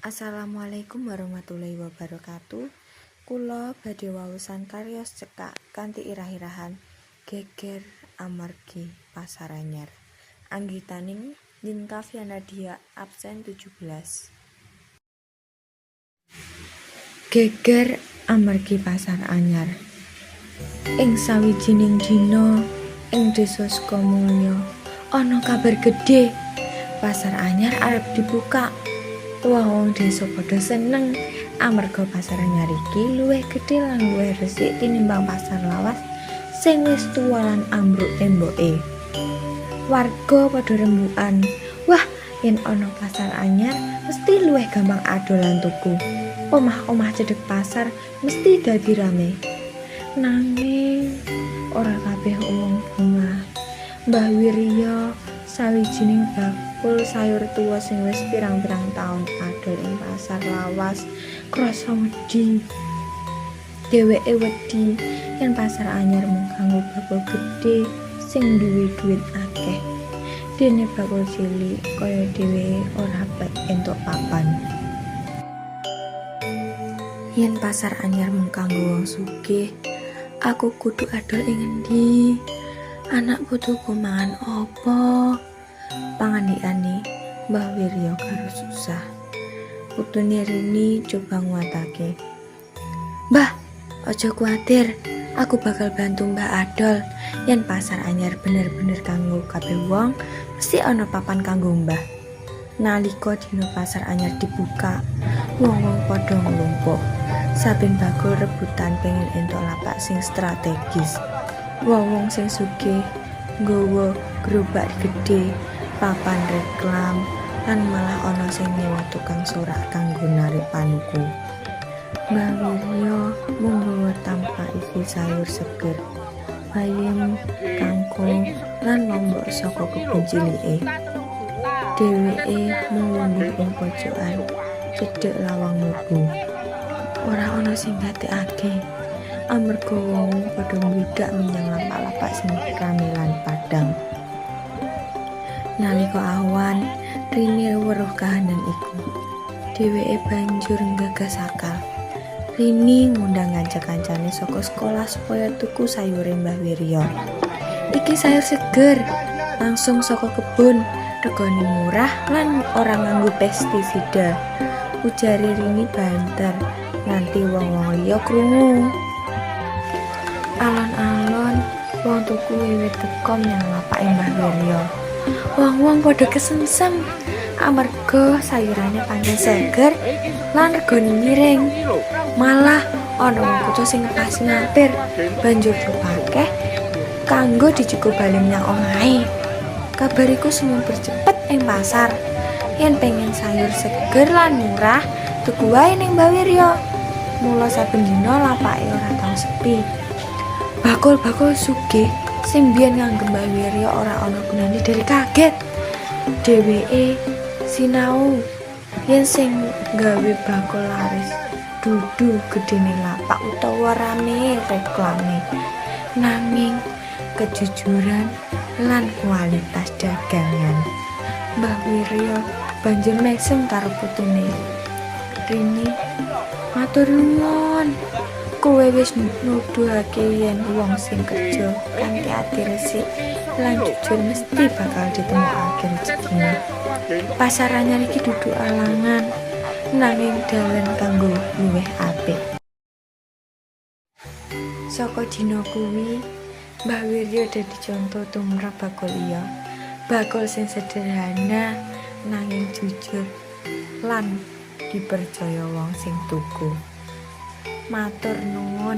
Assalamualaikum warahmatullahi wabarakatuh. Kula badhe waosan cariyos cekak kanthi irah-irahan geger amargi pasar anyar. Anggitaning Ninka Nadia absen 17. Geger amargi pasar anyar. Ing sawijining dina ing Desa Sukamulya ana kabar gedhe. Pasar anyar arep dibuka. Wong desa padha seneng amarga pasar anyar iki luwih gedhe lan luwih resik tinimbang pasar lawas sing wis tuwa lan ambruk temboke. Warga padha rembugan, wah yen ana pasar anyar mesti luwih gampang adolan tuku. Omah-omah cedhek pasar mesti dadi rame. Nanging ora kabeh wong bungah. Mbah Wirya sawijining bakul sayur tuwa sing wis pirang-pirang taun adol ing pasar lawas krasa wedi. Dheweke wedi yen pasar anyar mung kanggo bakul gedhe sing duwe dhuwit akeh. Dene bakul cilik kaya dheweke ora entuk papan. Yen pasar anyar mung kanggo wong sugih, aku kudu adol ing endi? Anak putuku mangan opo? Pangandikane Mbah Wirya karo susah. Putune Rini coba nguatake. Mbah, aja kuwatir. Aku bakal bantu Mbah adol. Yen pasar anyar bener-bener kanggo kabeh wong, mesti ana papan kanggo Mbah. Nalika dina pasar anyar dibuka, wong-wong padha nglumpuk. Saben bakul rebutan pengen entuk lapak sing strategis. Wong sing sugih nggawa gerobak gedhe, papan reklam, lan malah ana sing nyewa tukang sorak kanggo narik panuku. Mbah Wirya mung nggawa tampa isi sayur seger, bayem, kangkung, lan lombok saka kebun cilike. Dheweke mung lungguh ing pojokan cedhek lawang mlebu. Ora ana sing gatekake. Amarga wong padha mbwidak menyang lapak-lapak sing rame lan padhang. Nalika awan, Rini weruh kahanan iku. Dheweke banjur nggagas akal. Rini ngundang kanca-kancane saka sekolah supaya tuku sayure Mbah Wirya. Iki sayur seger, langsung saka kebun, regane murah lan ora nganggo pestisida. Ujare Rini banter, nanti wong-wong liya krungu. Alon-alon wong tuku wiwit teka menyang lapake Mbah Wirya. Wong-wong padha kesensem amarga sayurane pancen seger lan regane miring. Malah ana wong kudu sing ngepasi mampir banjur dipake kanggo dicukup bali menyang omahe. Kabar iku sumber cepet ing pasar. Yen pengen sayur seger lan murah, tuku wae ning Mbah Wirya. Mula saben dina lapake ora tau sepi. Bakul-bakul sugih sing biyen nganggep Mbah Wirya ora ana gunane dari kaget. Dheweke sinau yen sing gawe bakul laris dudu gedene lapak utawa rame reklame, nanging kejujuran lan kualitas dagangan. Mbah Wirya banjur mesem karo putune. Rini, matur nuwun. Kowe wis nuduhake yen wong sing kerja kanthi ati resik lan jujur mesti bakal ditemokake rezekine. Pasar anyar iki dudu alangan, nanging dalan kanggo luwih apik. Saka dina kuwi, Mbah Wirya dadi conto tumrap bakul liya. Bakul sing sederhana nanging jujur lan dipercaya wong sing tuku. Matur nuwun.